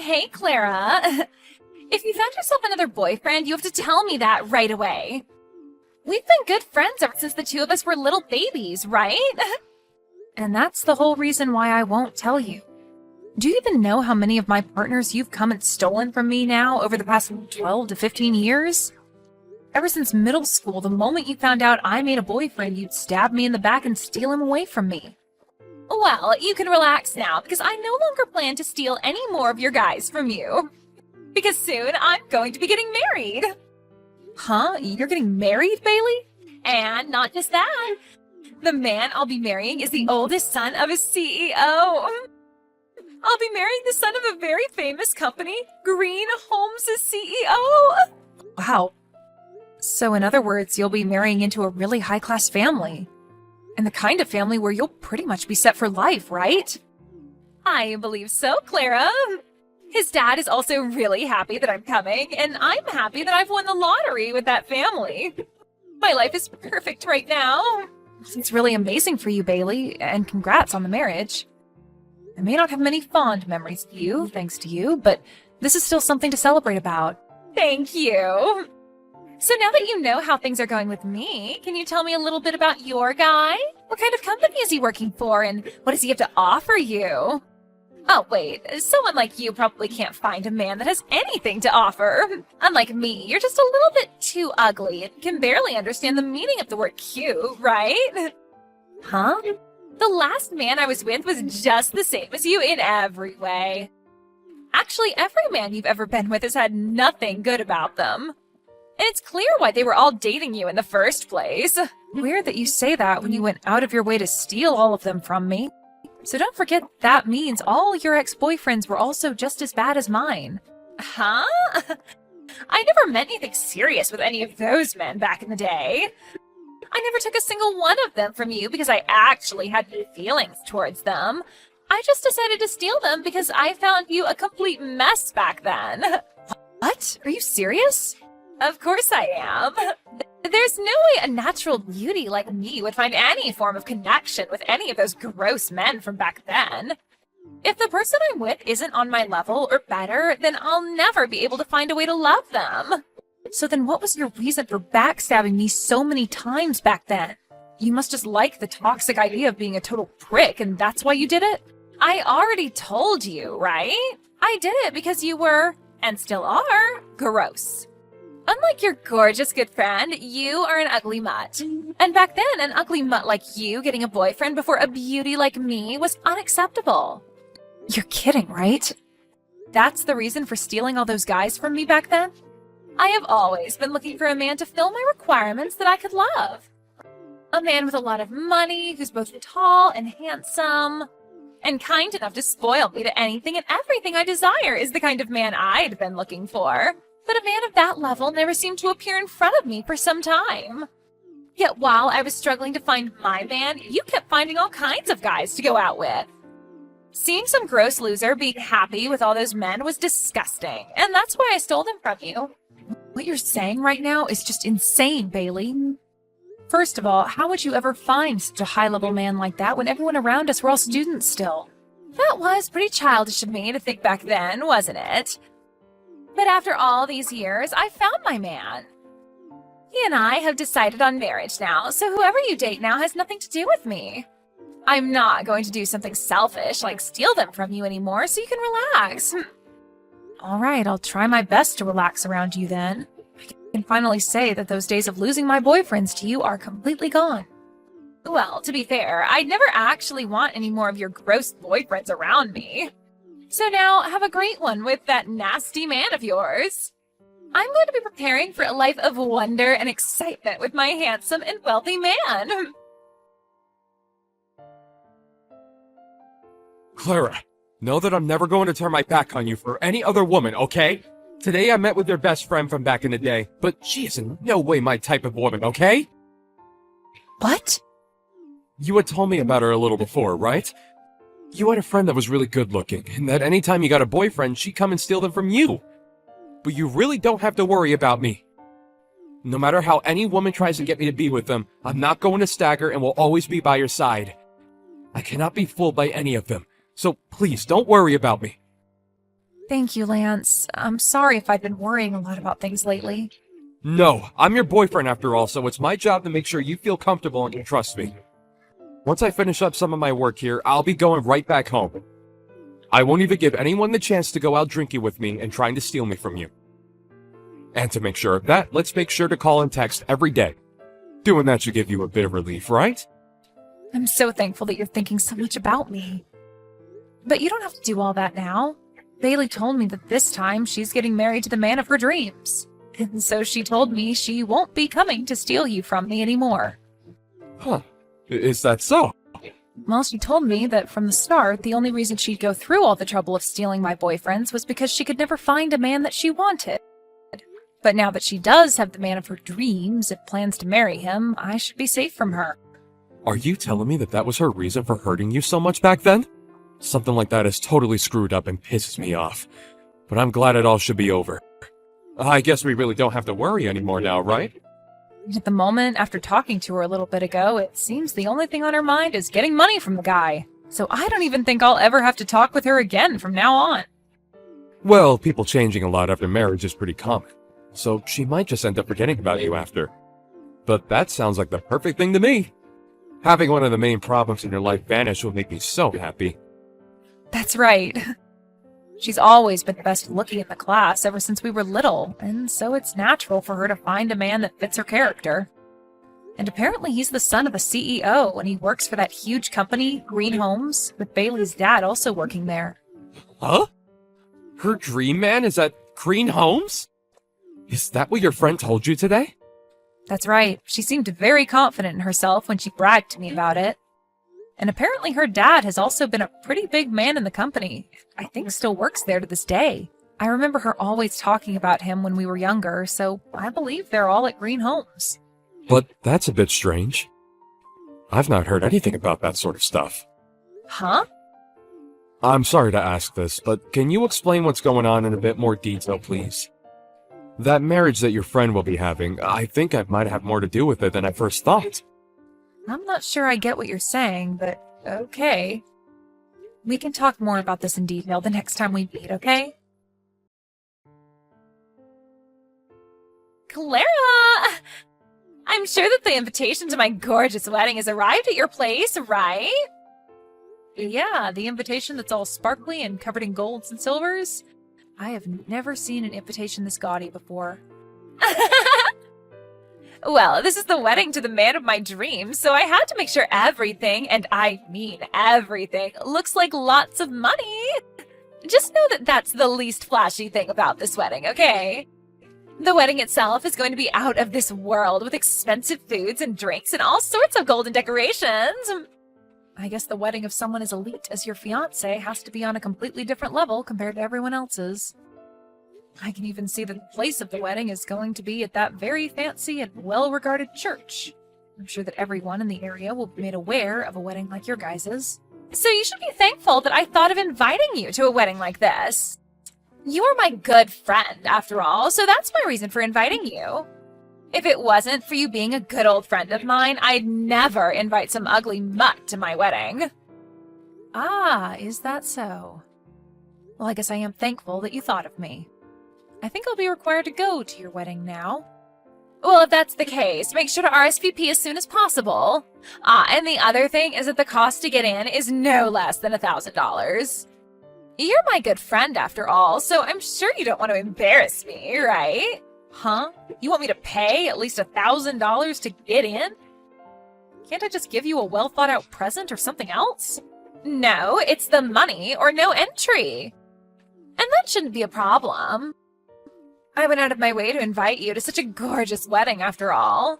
Hey, Clara. If you found yourself another boyfriend, you have to tell me that right away. We've been good friends ever since the two of us were little babies, right? And that's the whole reason why I won't tell you. Do you even know how many of my partners you've come and stolen from me now over the past 12 to 15 years? Ever since middle school, the moment you found out I made a boyfriend, you'd stab me in the back and steal him away from me. Well, you can relax now, because I no longer plan to steal any more of your guys from you. Because soon I'm going to be getting married. Huh? You're getting married, Bailey? And not just that. The man I'll be marrying is the oldest son of a CEO. I'll be marrying the son of a very famous company, Green Holmes' CEO. Wow. So in other words, you'll be marrying into a really high-class family. And the kind of family where you'll pretty much be set for life, right? I believe so, Clara. His dad is also really happy that I'm coming, and I'm happy that I've won the lottery with that family. My life is perfect right now. It's really amazing for you, Bailey, and congrats on the marriage. I may not have many fond memories of you, thanks to you, but this is still something to celebrate about. Thank you. So now that you know how things are going with me, can you tell me a little bit about your guy? What kind of company is he working for, and what does he have to offer you? Oh, wait, someone like you probably can't find a man that has anything to offer. Unlike me, you're just a little bit too ugly and can barely understand the meaning of the word cute, right? Huh? The last man I was with was just the same as you in every way. Actually, every man you've ever been with has had nothing good about them. And it's clear why they were all dating you in the first place. Weird that you say that when you went out of your way to steal all of them from me. So don't forget that means all your ex-boyfriends were also just as bad as mine. Huh? I never meant anything serious with any of those men back in the day. I never took a single one of them from you because I actually had feelings towards them. I just decided to steal them because I found you a complete mess back then. What? Are you serious? Of course I am. There's no way a natural beauty like me would find any form of connection with any of those gross men from back then. If the person I'm with isn't on my level or better, then I'll never be able to find a way to love them. So then what was your reason for backstabbing me so many times back then? You must just like the toxic idea of being a total prick, and that's why you did it? I already told you, right? I did it because you were, and still are, gross. Unlike your gorgeous good friend, you are an ugly mutt. And back then, an ugly mutt like you getting a boyfriend before a beauty like me was unacceptable. You're kidding, right? That's the reason for stealing all those guys from me back then? I have always been looking for a man to fill my requirements that I could love. A man with a lot of money, who's both tall and handsome, and kind enough to spoil me to anything and everything I desire is the kind of man I'd been looking for. But a man of that level never seemed to appear in front of me for some time. Yet while I was struggling to find my man, you kept finding all kinds of guys to go out with. Seeing some gross loser being happy with all those men was disgusting, and that's why I stole them from you. What you're saying right now is just insane, Bailey. First of all, how would you ever find such a high-level man like that when everyone around us were all students still? That was pretty childish of me to think back then, wasn't it? But after all these years, I found my man. He and I have decided on marriage now, so whoever you date now has nothing to do with me. I'm not going to do something selfish like steal them from you anymore, so you can relax. All right, I'll try my best to relax around you then. I can finally say that those days of losing my boyfriends to you are completely gone. Well, to be fair, I'd never actually want any more of your gross boyfriends around me. So now, have a great one with that nasty man of yours. I'm going to be preparing for a life of wonder and excitement with my handsome and wealthy man. Clara, know that I'm never going to turn my back on you for any other woman, okay? Today I met with your best friend from back in the day, but she is in no way my type of woman, okay? What? You had told me about her a little before, right? You had a friend that was really good looking, and that anytime you got a boyfriend, she'd come and steal them from you. But you really don't have to worry about me. No matter how any woman tries to get me to be with them, I'm not going to stagger and will always be by your side. I cannot be fooled by any of them, so please don't worry about me. Thank you, Lance. I'm sorry if I've been worrying a lot about things lately. No, I'm your boyfriend after all, so it's my job to make sure you feel comfortable and can trust me. Once I finish up some of my work here, I'll be going right back home. I won't even give anyone the chance to go out drinking with me and trying to steal me from you. And to make sure of that, let's make sure to call and text every day. Doing that should give you a bit of relief, right? I'm so thankful that you're thinking so much about me. But you don't have to do all that now. Bailey told me that this time she's getting married to the man of her dreams. And so she told me she won't be coming to steal you from me anymore. Huh. Is that so? Well, she told me that from the start, the only reason she'd go through all the trouble of stealing my boyfriends was because she could never find a man that she wanted. But now that she does have the man of her dreams and plans to marry him, I should be safe from her. Are you telling me that that was her reason for hurting you so much back then? Something like that is totally screwed up and pisses me off. But I'm glad it all should be over. I guess we really don't have to worry anymore now, right? At the moment, after talking to her a little bit ago, it seems the only thing on her mind is getting money from the guy. So I don't even think I'll ever have to talk with her again from now on. Well, people changing a lot after marriage is pretty common. So she might just end up forgetting about you after. But that sounds like the perfect thing to me. Having one of the main problems in your life vanish will make me so happy. That's right. She's always been the best looking in the class ever since we were little, and so it's natural for her to find a man that fits her character. And apparently he's the son of a CEO, and he works for that huge company, Green Homes, with Bailey's dad also working there. Huh? Her dream man is at Green Homes? Is that what your friend told you today? That's right. She seemed very confident in herself when she bragged to me about it. And apparently her dad has also been a pretty big man in the company. I think still works there to this day. I remember her always talking about him when we were younger, so I believe they're all at Green Homes. But that's a bit strange. I've not heard anything about that sort of stuff. Huh? I'm sorry to ask this, but can you explain what's going on in a bit more detail, please? That marriage that your friend will be having, I think I might have more to do with it than I first thought. I'm not sure I get what you're saying, but okay. We can talk more about this in detail the next time we meet, okay? Clara! I'm sure that the invitation to my gorgeous wedding has arrived at your place, right? Yeah, the invitation that's all sparkly and covered in golds and silvers. I have never seen an invitation this gaudy before. Well, this is the wedding to the man of my dreams, so I had to make sure everything, and I mean everything, looks like lots of money. Just know that that's the least flashy thing about this wedding, okay? The wedding itself is going to be out of this world with expensive foods and drinks and all sorts of golden decorations. I guess the wedding of someone as elite as your fiancé has to be on a completely different level compared to everyone else's. I can even see that the place of the wedding is going to be at that very fancy and well-regarded church. I'm sure that everyone in the area will be made aware of a wedding like your guys's. So you should be thankful that I thought of inviting you to a wedding like this. You are my good friend, after all, so that's my reason for inviting you. If it wasn't for you being a good old friend of mine, I'd never invite some ugly mutt to my wedding. Ah, is that so? Well, I guess I am thankful that you thought of me. I think I'll be required to go to your wedding now. Well, if that's the case, make sure to RSVP as soon as possible. And the other thing is that the cost to get in is no less than $1,000. You're my good friend after all, so I'm sure you don't want to embarrass me, right? Huh? You want me to pay at least $1,000 to get in? Can't I just give you a well-thought-out present or something else? No, it's the money or no entry. And that shouldn't be a problem. I went out of my way to invite you to such a gorgeous wedding after all.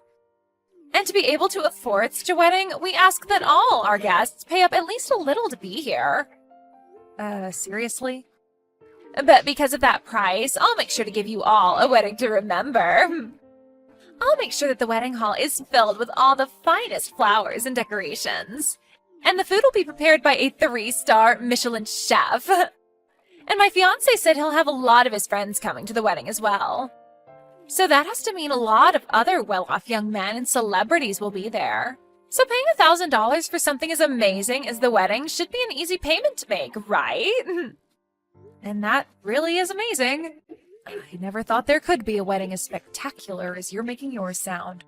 And to be able to afford such a wedding, we ask that all our guests pay up at least a little to be here. Seriously? But because of that price, I'll make sure to give you all a wedding to remember. I'll make sure that the wedding hall is filled with all the finest flowers and decorations. And the food will be prepared by a 3-star Michelin chef. And my fiancé said he'll have a lot of his friends coming to the wedding as well. So that has to mean a lot of other well-off young men and celebrities will be there. So paying $1,000 for something as amazing as the wedding should be an easy payment to make, right? And that really is amazing. I never thought there could be a wedding as spectacular as you're making yours sound.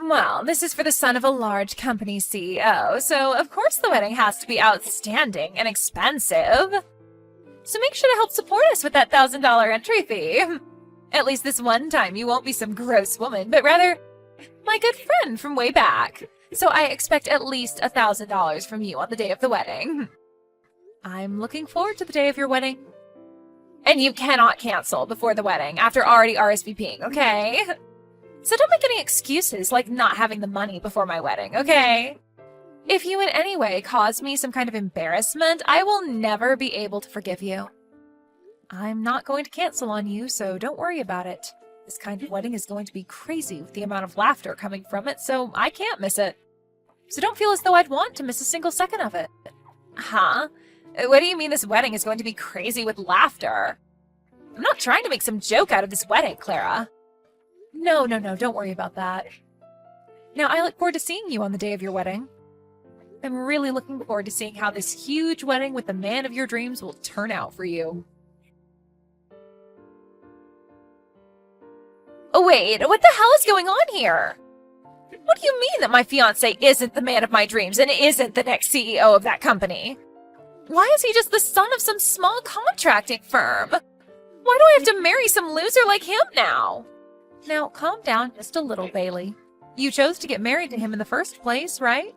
Well, this is for the son of a large company CEO, so of course the wedding has to be outstanding and expensive. So make sure to help support us with that $1,000 entry fee. At least this one time you won't be some gross woman, but rather my good friend from way back. So I expect at least $1,000 from you on the day of the wedding. I'm looking forward to the day of your wedding. And you cannot cancel before the wedding after already RSVPing, okay? So don't make any excuses like not having the money before my wedding, okay? If you in any way cause me some kind of embarrassment, I will never be able to forgive you. I'm not going to cancel on you, so don't worry about it. This kind of wedding is going to be crazy with the amount of laughter coming from it, so I can't miss it. So don't feel as though I'd want to miss a single second of it. Huh? What do you mean this wedding is going to be crazy with laughter? I'm not trying to make some joke out of this wedding, Clara. No, don't worry about that. Now, I look forward to seeing you on the day of your wedding. I'm really looking forward to seeing how this huge wedding with the man of your dreams will turn out for you. Oh, wait, what the hell is going on here? What do you mean that my fiancé isn't the man of my dreams and isn't the next CEO of that company? Why is he just the son of some small contracting firm? Why do I have to marry some loser like him now? Now, calm down just a little, Bailey. You chose to get married to him in the first place, right?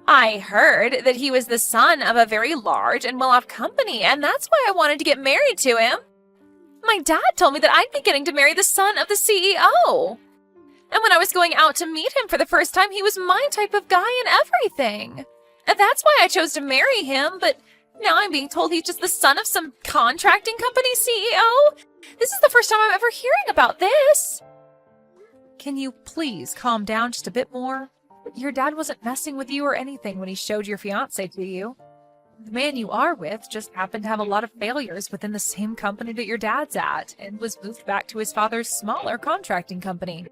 I heard that he was the son of a very large and well-off company, and that's why I wanted to get married to him. My dad told me that I'd be getting to marry the son of the CEO. And when I was going out to meet him for the first time, he was my type of guy and everything. And that's why I chose to marry him, but now I'm being told he's just the son of some contracting company CEO? This is the first time I'm ever hearing about this. Can you please calm down just a bit more? Your dad wasn't messing with you or anything when he showed your fiancé to you. The man you are with just happened to have a lot of failures within the same company that your dad's at and was moved back to his father's smaller contracting company.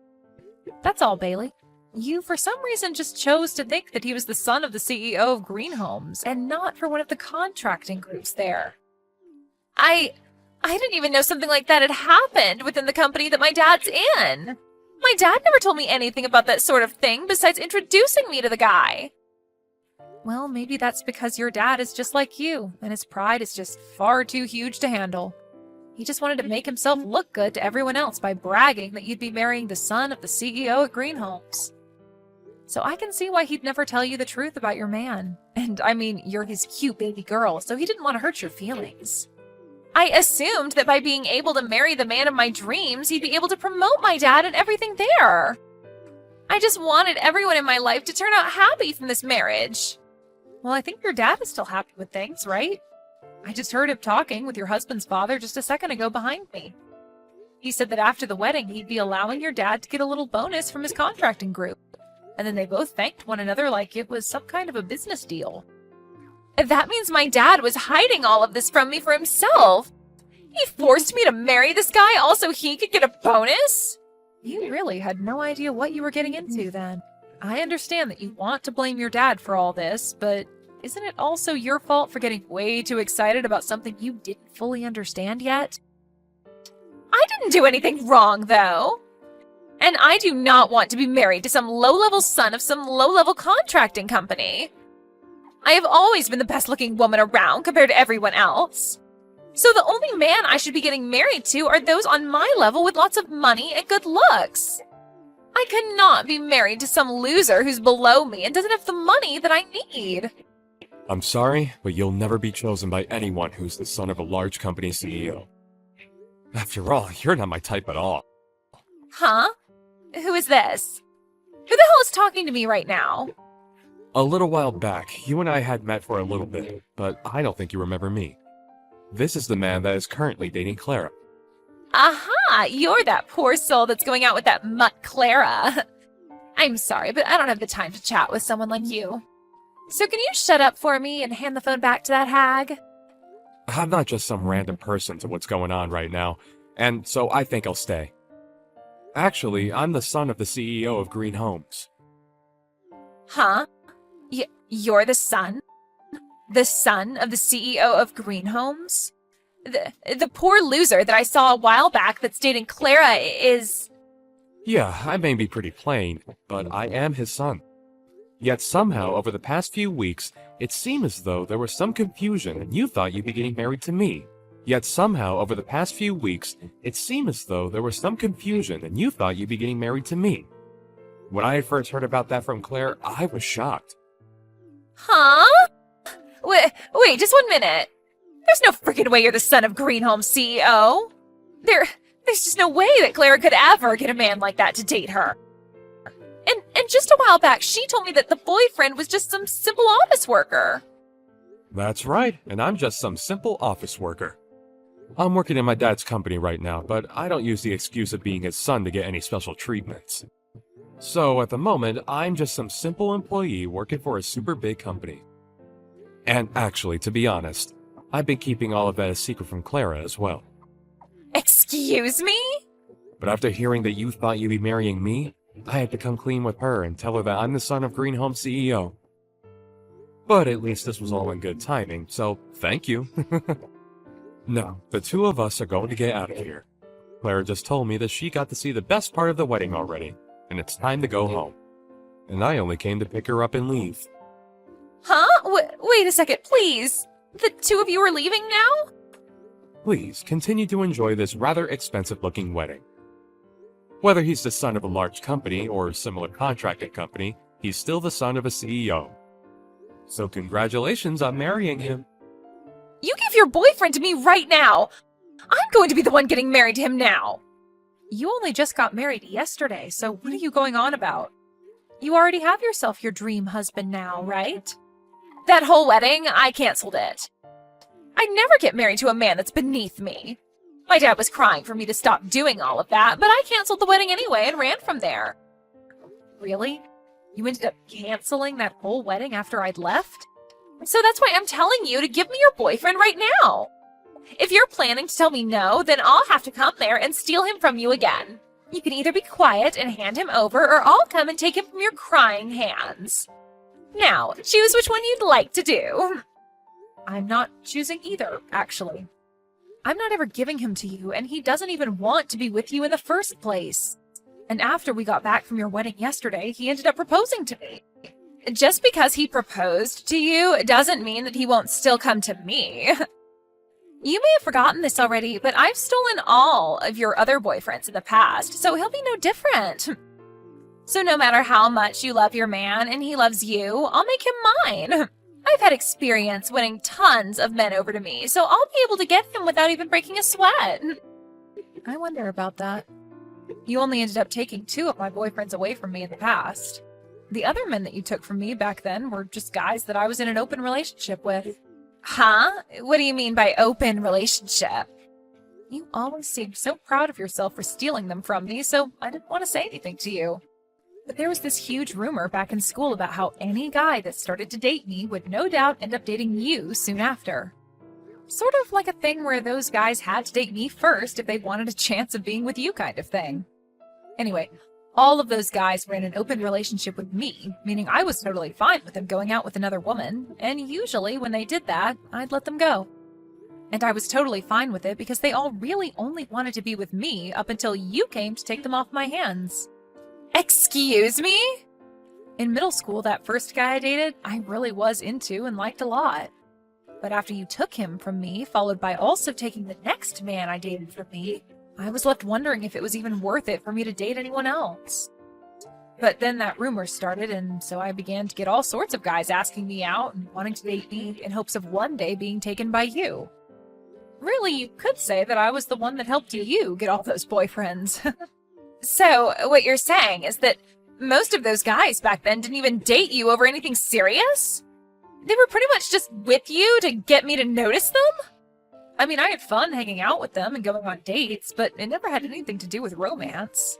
That's all, Bailey. You, for some reason, just chose to think that he was the son of the CEO of Green Homes and not for one of the contracting groups there. I didn't even know something like that had happened within the company that my dad's in. My dad never told me anything about that sort of thing besides introducing me to the guy. Well, maybe that's because your dad is just like you, and his pride is just far too huge to handle. He just wanted to make himself look good to everyone else by bragging that you'd be marrying the son of the CEO at Green Homes. So I can see why he'd never tell you the truth about your man. And I mean, you're his cute baby girl, so he didn't want to hurt your feelings. I assumed that by being able to marry the man of my dreams, he'd be able to promote my dad and everything there. I just wanted everyone in my life to turn out happy from this marriage. Well, I think your dad is still happy with things, right? I just heard him talking with your husband's father just a second ago behind me. He said that after the wedding, he'd be allowing your dad to get a little bonus from his contracting group. And then they both thanked one another like it was some kind of a business deal. That means my dad was hiding all of this from me for himself. He forced me to marry this guy also he could get a bonus? You really had no idea what you were getting into then. I understand that you want to blame your dad for all this, but isn't it also your fault for getting way too excited about something you didn't fully understand yet? I didn't do anything wrong, though. And I do not want to be married to some low-level son of some low-level contracting company. I have always been the best-looking woman around compared to everyone else. So the only man I should be getting married to are those on my level with lots of money and good looks. I cannot be married to some loser who's below me and doesn't have the money that I need. I'm sorry, but you'll never be chosen by anyone who's the son of a large company CEO. After all, you're not my type at all. Huh? Who is this? Who the hell is talking to me right now? A little while back, you and I had met for a little bit, but I don't think you remember me. This is the man that is currently dating Clara. Aha! You're that poor soul that's going out with that mutt Clara. I'm sorry, but I don't have the time to chat with someone like you. So can you shut up for me and hand the phone back to that hag? I'm not just some random person to what's going on right now, and so I think I'll stay. Actually, I'm the son of the CEO of Green Homes. Huh? You're the son? The son of the CEO of Green Homes? The poor loser that I saw a while back that's dating Clara is... Yeah, I may be pretty plain, but I am his son. Yet somehow, over the past few weeks, it seemed as though there was some confusion and you thought you'd be getting married to me. Yet somehow, over the past few weeks, it seemed as though there was some confusion and you thought you'd be getting married to me. When I had first heard about that from Claire, I was shocked. Huh? Wait, just 1 minute. There's no freaking way you're the son of Greenholm's CEO. There's just no way that Clara could ever get a man like that to date her. And just a while back, she told me that the boyfriend was just some simple office worker. That's right, and I'm just some simple office worker. I'm working in my dad's company right now, but I don't use the excuse of being his son to get any special treatments. So at the moment, I'm just some simple employee working for a super big company. And actually, to be honest, I've been keeping all of that a secret from Clara as well. Excuse me? But after hearing that you thought you'd be marrying me, I had to come clean with her and tell her that I'm the son of Greenholm's CEO. But at least this was all in good timing, so thank you. No, the two of us are going to get out of here. Clara just told me that she got to see the best part of the wedding already, and it's time to go home. And I only came to pick her up and leave. Huh? Wait a second, please. The two of you are leaving now? Please, continue to enjoy this rather expensive-looking wedding. Whether he's the son of a large company or a similar contracting company, he's still the son of a CEO. So congratulations on marrying him. You give your boyfriend to me right now. I'm going to be the one getting married to him now. You only just got married yesterday, so what are you going on about? You already have yourself your dream husband now, right? That whole wedding, I canceled it. I'd never get married to a man that's beneath me. My dad was crying for me to stop doing all of that, but I canceled the wedding anyway and ran from there. Really? You ended up canceling that whole wedding after I'd left? So that's why I'm telling you to give me your boyfriend right now. If you're planning to tell me no, then I'll have to come there and steal him from you again. You can either be quiet and hand him over, or I'll come and take him from your crying hands. Now, choose which one you'd like to do. I'm not choosing either, actually. I'm not ever giving him to you, and he doesn't even want to be with you in the first place. And after we got back from your wedding yesterday, he ended up proposing to me. Just because he proposed to you doesn't mean that he won't still come to me. You may have forgotten this already, but I've stolen all of your other boyfriends in the past, so he'll be no different. So no matter how much you love your man and he loves you, I'll make him mine. I've had experience winning tons of men over to me, so I'll be able to get him without even breaking a sweat. I wonder about that. You only ended up taking 2 of my boyfriends away from me in the past. The other men that you took from me back then were just guys that I was in an open relationship with. Huh? What do you mean by open relationship? You always seemed so proud of yourself for stealing them from me, so I didn't want to say anything to you. But there was this huge rumor back in school about how any guy that started to date me would no doubt end up dating you soon after. Sort of like a thing where those guys had to date me first if they wanted a chance of being with you kind of thing. Anyway, all of those guys were in an open relationship with me, meaning I was totally fine with them going out with another woman, and usually when they did that, I'd let them go. And I was totally fine with it because they all really only wanted to be with me up until you came to take them off my hands. Excuse me? In middle school, that first guy I dated, I really was into and liked a lot. But after you took him from me, followed by also taking the next man I dated from me, I was left wondering if it was even worth it for me to date anyone else. But then that rumor started, and so I began to get all sorts of guys asking me out and wanting to date me in hopes of one day being taken by you. Really, you could say that I was the one that helped you get all those boyfriends. So, what you're saying is that most of those guys back then didn't even date you over anything serious? They were pretty much just with you to get me to notice them? I mean, I had fun hanging out with them and going on dates, but it never had anything to do with romance.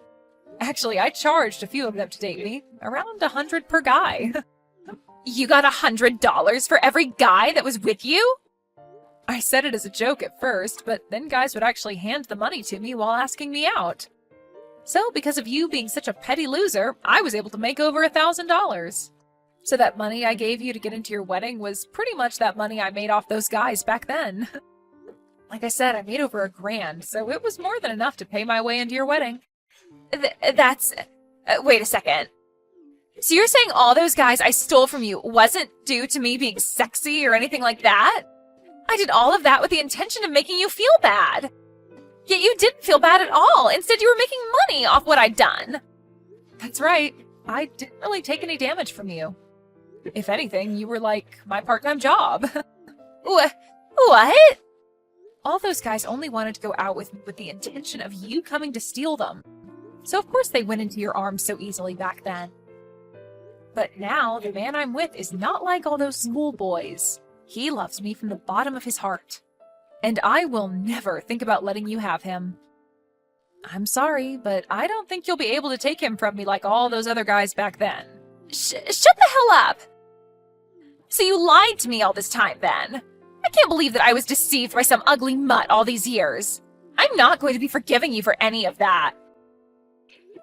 Actually, I charged a few of them to date me, around $100 per guy. You got $100 for every guy that was with you? I said it as a joke at first, but then guys would actually hand the money to me while asking me out. So, because of you being such a petty loser, I was able to make over $1,000. So that money I gave you to get into your wedding was pretty much that money I made off those guys back then. Like I said, I made over $1,000, so it was more than enough to pay my way into your wedding. That's... wait a second. So you're saying all those guys I stole from you wasn't due to me being sexy or anything like that? I did all of that with the intention of making you feel bad. Yet you didn't feel bad at all. Instead, you were making money off what I'd done. That's right. I didn't really take any damage from you. If anything, you were like my part-time job. What? All those guys only wanted to go out with me with the intention of you coming to steal them. So of course they went into your arms so easily back then. But now, the man I'm with is not like all those schoolboys. He loves me from the bottom of his heart. And I will never think about letting you have him. I'm sorry, but I don't think you'll be able to take him from me like all those other guys back then. Shut the hell up! So you lied to me all this time then? I can't believe that I was deceived by some ugly mutt all these years. I'm not going to be forgiving you for any of that.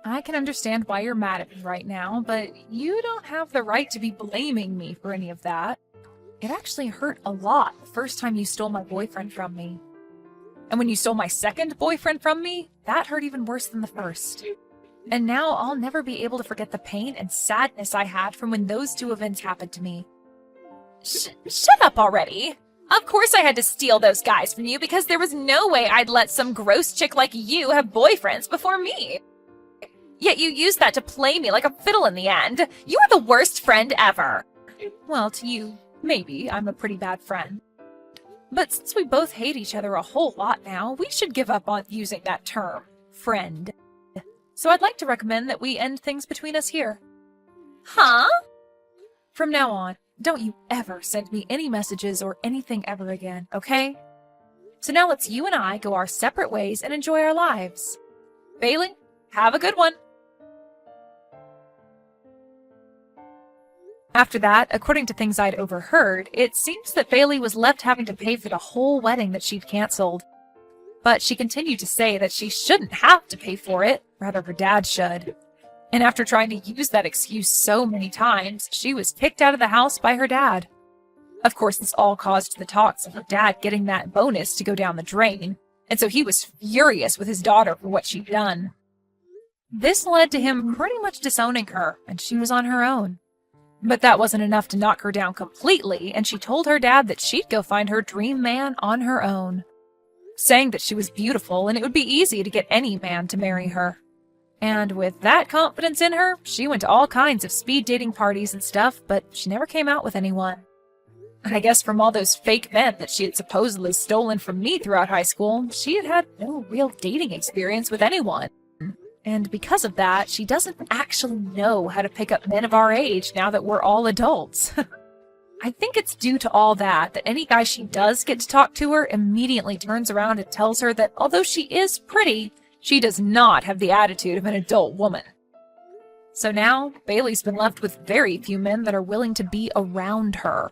I can understand why you're mad at me right now, but you don't have the right to be blaming me for any of that. It actually hurt a lot the first time you stole my boyfriend from me. And when you stole my second boyfriend from me, that hurt even worse than the first. And now I'll never be able to forget the pain and sadness I had from when those two events happened to me. Shut up already! Of course I had to steal those guys from you because there was no way I'd let some gross chick like you have boyfriends before me. Yet you used that to play me like a fiddle in the end. You are the worst friend ever. Well, to you, maybe I'm a pretty bad friend. But since we both hate each other a whole lot now, we should give up on using that term, friend. So I'd like to recommend that we end things between us here. Huh? From now on, don't you ever send me any messages or anything ever again, okay? So now let's you and I go our separate ways and enjoy our lives. Bailey, have a good one. After that, according to things I'd overheard, it seems that Bailey was left having to pay for the whole wedding that she'd canceled. But she continued to say that she shouldn't have to pay for it, rather her dad should. And after trying to use that excuse so many times, she was kicked out of the house by her dad. Of course, this all caused the talks of her dad getting that bonus to go down the drain, and so he was furious with his daughter for what she'd done. This led to him pretty much disowning her, and she was on her own. But that wasn't enough to knock her down completely, and she told her dad that she'd go find her dream man on her own, saying that she was beautiful and it would be easy to get any man to marry her. And with that confidence in her, she went to all kinds of speed dating parties and stuff, but she never came out with anyone. I guess from all those fake men that she had supposedly stolen from me throughout high school, she had had no real dating experience with anyone. And because of that, she doesn't actually know how to pick up men of our age now that we're all adults. I think it's due to all that any guy she does get to talk to her immediately turns around and tells her that although she is pretty, she does not have the attitude of an adult woman. So now, Bailey's been left with very few men that are willing to be around her.